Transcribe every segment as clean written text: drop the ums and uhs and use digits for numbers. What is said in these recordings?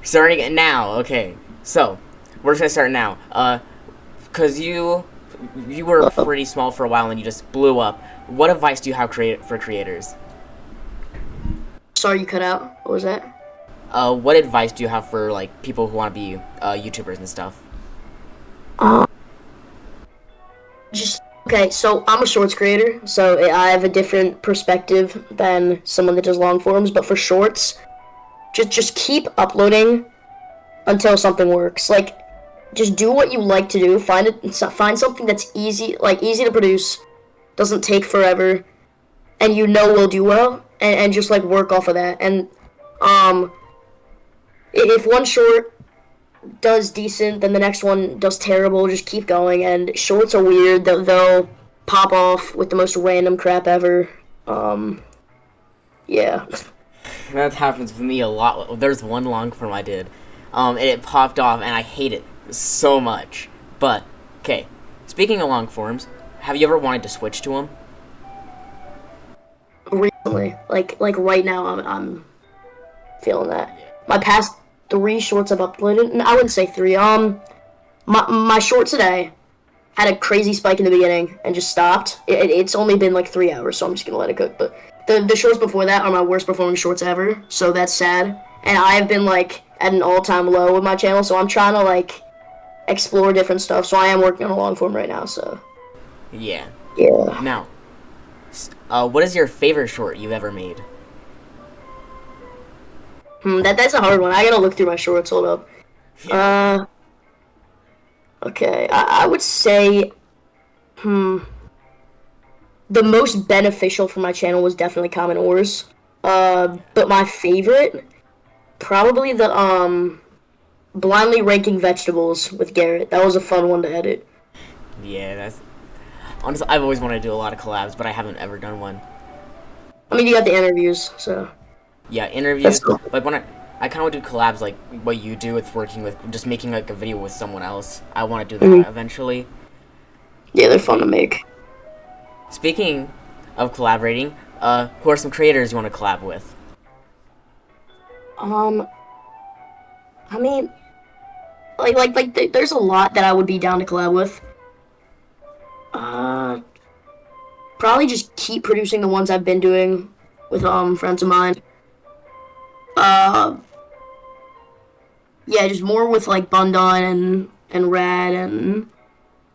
Starting it now. Okay, so we're just gonna start now. Cause you were Uh, pretty small for a while and you just blew up. What advice do you have for creators? Sorry, you cut out. What was that? What advice do you have for like people who want to be YouTubers and stuff? Uh, just okay. So I'm a shorts creator, so I have a different perspective than someone that does long forms. But for shorts, just keep uploading until something works. Like, just do what you like to do. Find something that's easy, like easy to produce, doesn't take forever, and you know will do well, and just like work off of that. And um, if one short does decent, then the next one does terrible. Just keep going. And shorts are weird. They'll pop off with the most random crap ever. Um, yeah. That happens with me a lot. There's one long form I did, and it popped off, and I hate it so much. But okay, speaking of long forms, have you ever wanted to switch to them? Recently, like right now, I'm feeling that. My past three shorts I've uploaded, and I wouldn't say three. My short today had a crazy spike in the beginning and just stopped. It's only been like 3 hours, so I'm just gonna let it cook. But the shorts before that are my worst performing shorts ever, so that's sad. And I've been like at an all-time low with my channel, so I'm trying to like explore different stuff. So I am working on a long form right now. So Yeah. yeah. Now, what is your favorite short you've ever made? That's a hard one. I gotta look through my shorts. Hold up. Yeah. Okay. I would say, the most beneficial for my channel was definitely Common Ores. But my favorite, probably the blindly ranking vegetables with Garrett. That was a fun one to edit. Yeah, that's honestly I've always wanted to do a lot of collabs, but I haven't ever done one. I mean, you got the interviews, so Yeah, that's interviews. cool. Like when I kind of want to do collabs like what you do with working with just making like a video with someone else. I want to do that eventually. Yeah, they're fun to make. Speaking of collaborating, who are some creators you want to collab with? Um, I mean, there's a lot that I would be down to collab with. Uh, Probably just keep producing the ones I've been doing with friends of mine. Uh, yeah, just more with like Bundon and Rad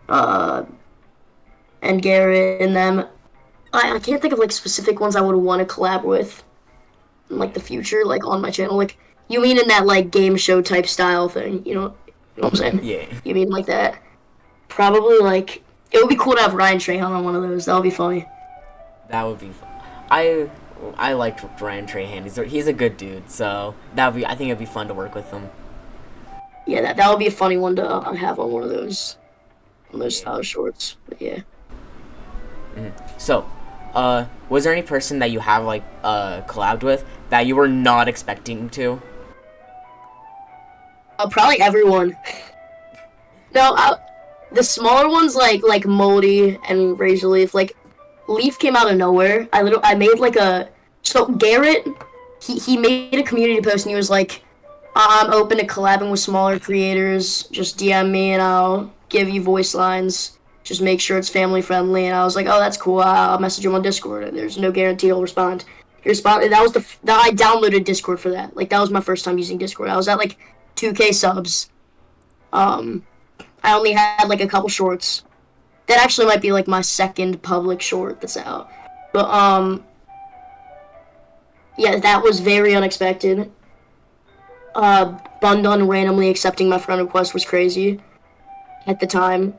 uh and Garrett and them. I can't think of like specific ones I would want to collab with in like the future, like on my channel. Like you mean in that like game show type style thing, you know what I'm saying? Yeah, You mean like that? Probably like it would be cool to have Ryan Trahan on one of those. That would be funny. that would be fun. I like Ryan Trahan. He's a good dude, so that would be I think it'd be fun to work with him. Yeah, that would be a funny one to have on one of those Yeah. style shorts. But yeah. So, was there any person that you have like collabed with that you were not expecting to? Probably everyone. No, the smaller ones like Moldy and Razor Leaf. Like Leaf came out of nowhere. I made like a so Garrett. He made a community post and he was like, I'm open to collabing with smaller creators. Just DM me and I'll give you voice lines. Just make sure it's family friendly. And I was like, oh, that's cool. I'll message him on Discord. There's no guarantee he'll respond. He responded. That was that I downloaded Discord for that. Like that was my first time using Discord. I was at like 2K subs. Um, I only had like a couple shorts. That actually might be like my second public short that's out. But yeah, that was very unexpected. Bundun randomly accepting my friend request was crazy at the time.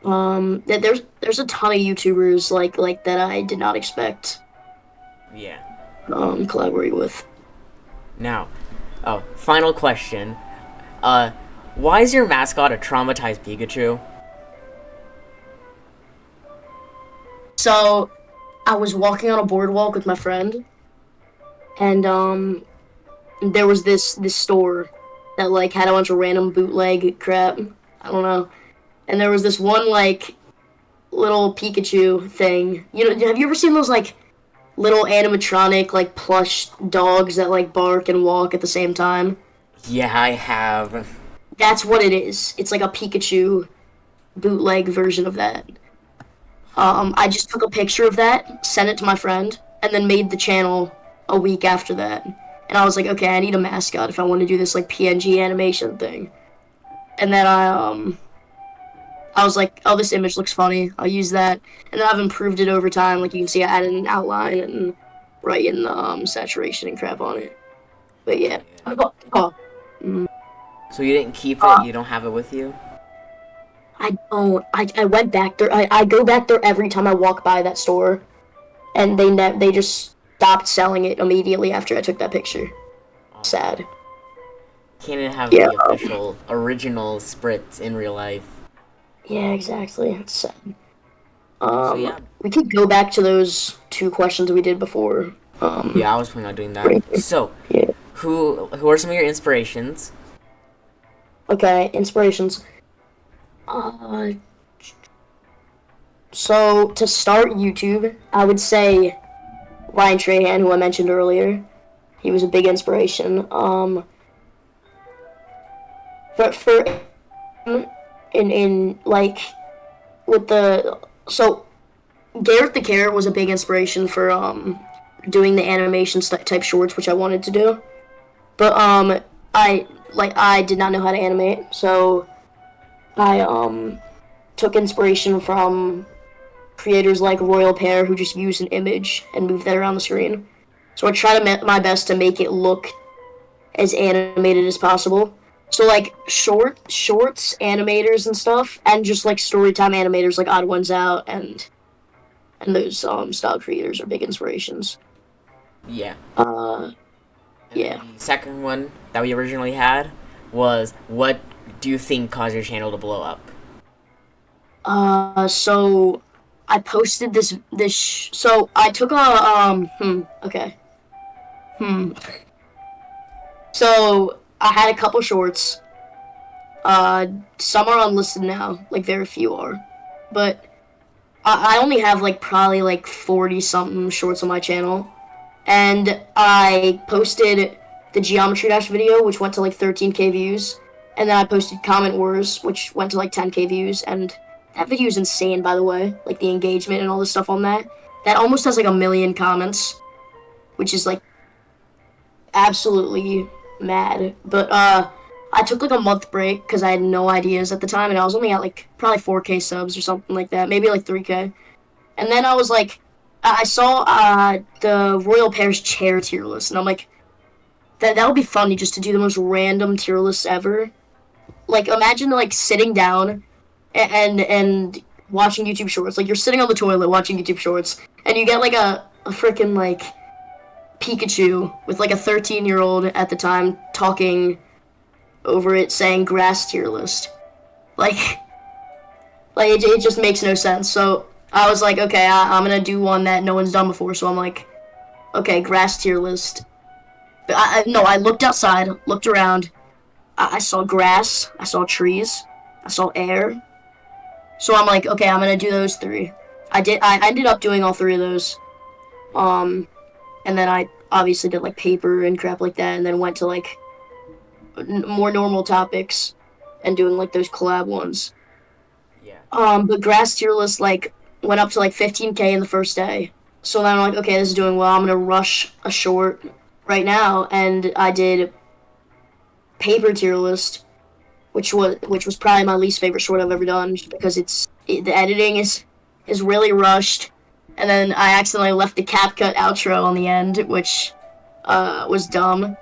There's a ton of YouTubers like that I did not expect Yeah. collaborate with. Now, oh, final question. Uh, why is your mascot a traumatized Pikachu? So I was walking on a boardwalk with my friend, and there was this store that like had a bunch of random bootleg crap. I don't know. And there was this one like little Pikachu thing. Have you ever seen those like little animatronic like plush dogs that like bark and walk at the same time? Yeah, I have. That's what it is. It's like a Pikachu bootleg version of that. I just took a picture of that, sent it to my friend, and then made the channel a week after that. And I was like, okay, I need a mascot if I want to do this like PNG animation thing. And then I was like, oh, this image looks funny. I'll use that. And then I've improved it over time. Like you can see, I added an outline and right in the saturation and crap on it. But yeah. Oh. Mm. So you didn't keep it? You don't have it with you? I don't. I went back there. I go back there every time I walk by that store, and they just stopped selling it immediately after I took that picture. Sad. Can't even have Yeah. the official original Spritz in real life. Yeah, exactly. It's sad. So yeah. We could go back to those 2 questions we did before. Yeah, I was planning on doing that. So, Yeah. who are some of your inspirations? Okay, inspirations. So to start YouTube, I would say Ryan Trahan, who I mentioned earlier. He was a big inspiration. For in like with the so Garrett the Carrot was a big inspiration for doing the animation type shorts, which I wanted to do. But I did not know how to animate, so I took inspiration from creators like Royal Pear, who just use an image and move that around the screen. So I try to my best to make it look as animated as possible. So like shorts animators and stuff, and just like storytime animators like Odd Ones Out and those style creators are big inspirations. Yeah. Yeah. The second one that we originally had was, what do you think caused your channel to blow up? So I posted so I took a okay. So I had a couple shorts. Some are unlisted now, like very few are, but I only have like probably like 40 something shorts on my channel, and I posted the Geometry Dash video, which went to like 13K views, and then I posted Comment Wars, which went to like 10K views, and that video is insane, by the way, like the engagement and all the stuff on that. That almost has like 1 million comments, which is like absolutely mad. But I took like a month break because I had no ideas at the time, and I was only at like probably 4K subs or something like that, maybe like 3K. And then I was like, I saw the Royal Pear's chair tier list, and I'm like, that would be funny just to do the most random tier list ever. Like imagine like sitting down and watching YouTube Shorts. Like you're sitting on the toilet watching YouTube Shorts, and you get like a freaking like Pikachu with like a 13-year-old at the time talking over it saying grass tier list. Like it just makes no sense. So I was like, okay, I'm gonna do one that no one's done before. So I'm like, okay, grass tier list. But I looked outside, looked around. I saw grass, I saw trees, I saw air. So I'm like, okay, I'm gonna do those 3. I ended up doing all 3 of those. And then I obviously did like paper and crap like that, and then went to like more normal topics and doing like those collab ones. Yeah. But grass tier list like went up to like 15K in the first day. So then I'm like, okay, this is doing well. I'm gonna rush a short right now, and I did paper tier list, which was probably my least favorite short I've ever done, just because the editing is really rushed, and then I accidentally left the CapCut outro on the end, which was dumb.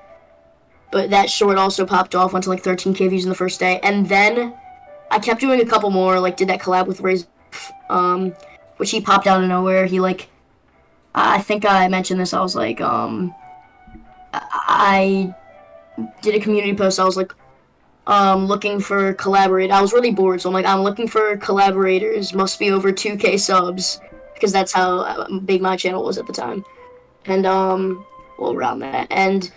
But that short also popped off, went to like 13K views in the first day, and then I kept doing a couple more, like did that collab with Ray, which he popped out of nowhere. He like, I think I mentioned this. I was like, I did a community post. I was like, looking for collaborate. I was really bored, so I'm like, I'm looking for collaborators. Must be over 2K subs, because that's how big my channel was at the time. And well, around that. And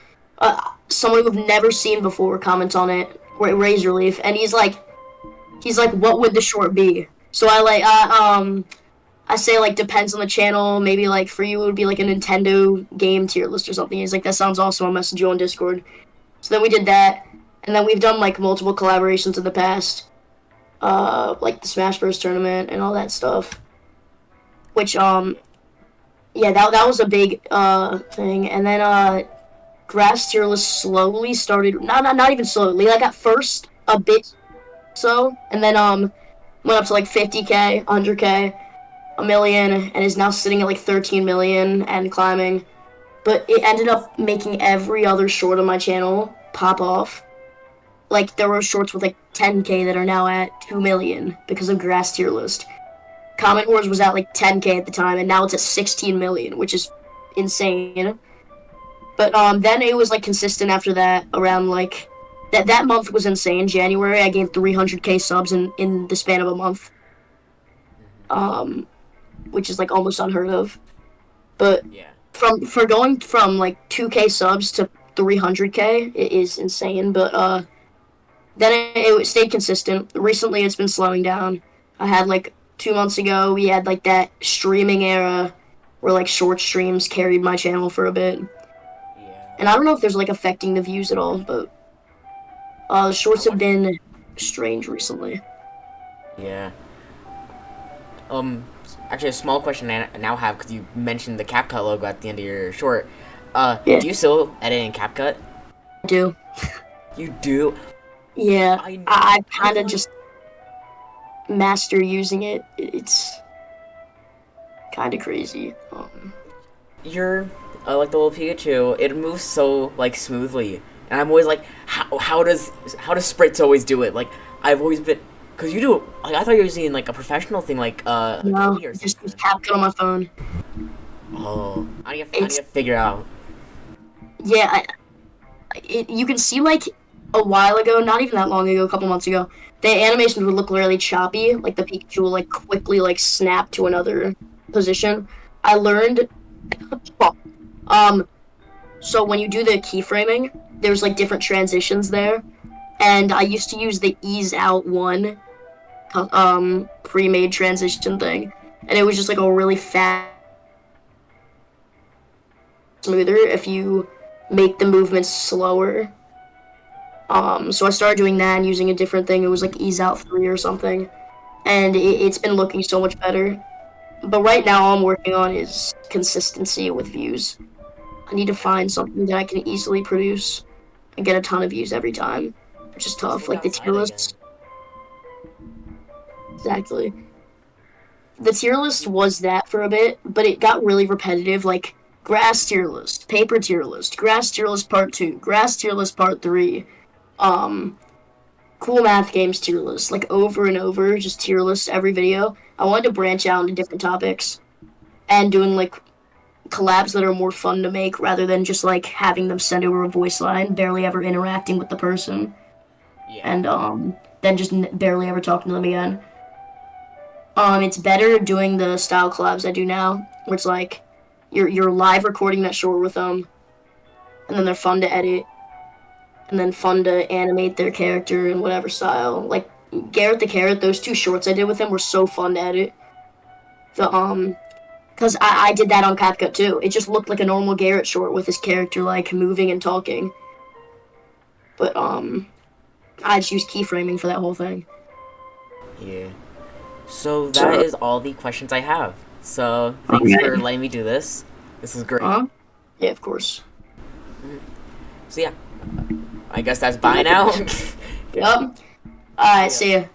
someone who've never seen before comments on it, Razor Leaf, and he's like, what would the short be? So I say like depends on the channel. Maybe like for you it would be like a Nintendo game tier list or something. He's like, that sounds awesome. I'll message you on Discord. So then we did that, and then we've done like multiple collaborations in the past, like the Smash Bros. Tournament and all that stuff. Which yeah, that was a big thing, and then Grass Tier List slowly started. Not even slowly. Like at first a bit so, and then went up to like 50K, 100K, a million, and is now sitting at like 13 million and climbing. But it ended up making every other short on my channel pop off. Like, there were shorts with like 10K that are now at 2 million because of Grass Tier List. Comment Wars was at like 10K at the time, and now it's at 16 million, which is insane. But then it was like consistent after that, around like that month was insane. January, I gained 300K subs in the span of a month, which is like almost unheard of. But Yeah. for going from like 2K subs to 300K, it is insane. But then it stayed consistent. Recently, it's been slowing down. I had like 2 months ago, we had like that streaming era where like short streams carried my channel for a bit. Yeah. And I don't know if there's like affecting the views at all, but the shorts have been strange recently. Yeah. Actually, a small question I now have, because you mentioned the CapCut logo at the end of your short. Yeah. Do you still edit in CapCut? I do. You do? Yeah, I kind I of just master using it. It's kind of crazy. You're like the little Pikachu. It moves so like smoothly, and I'm always like, how does Spritz always do it? Like I've always been, because you do. Like I thought you were using like a professional thing, like No, Adobe or just something. CapCut on my phone. Oh, I need to figure out. Yeah, you can see like a while ago, not even that long ago, a couple months ago, the animations would look really choppy. Like the Pikachu will like quickly like snap to another position. I learned, so when you do the keyframing, there's like different transitions there, and I used to use the ease out one, pre-made transition thing, and it was just like a really fast, smoother if you make the movements slower. So I started doing that and using a different thing. It was like ease out 3 or something, and it's been looking so much better. But right now, all I'm working on is consistency with views. I need to find something that I can easily produce and get a ton of views every time, which is tough. Like the tier lists. Exactly. The tier list was that for a bit, but it got really repetitive. Like grass tier list, paper tier list, grass tier list part 2, grass tier list part 3. Cool math games tier list, like over and over, just tier lists every video. I wanted to branch out into different topics and doing like collabs that are more fun to make rather than just like having them send over a voice line, barely ever interacting with the person, and then just barely ever talking to them again. It's better doing the style collabs I do now, where it's like you're live recording that short with them, and then they're fun to edit, and then fun to animate their character in whatever style. Like Garrett the Carrot, those 2 shorts I did with him were so fun to edit. Because I did that on CapCut too. It just looked like a normal Garrett short with his character like moving and talking. But I just used keyframing for that whole thing. Yeah. So that is all the questions I have. So thanks for letting me do this. This was great. Yeah, of course. So yeah, I guess that's bye now. Yep. Alright, see ya.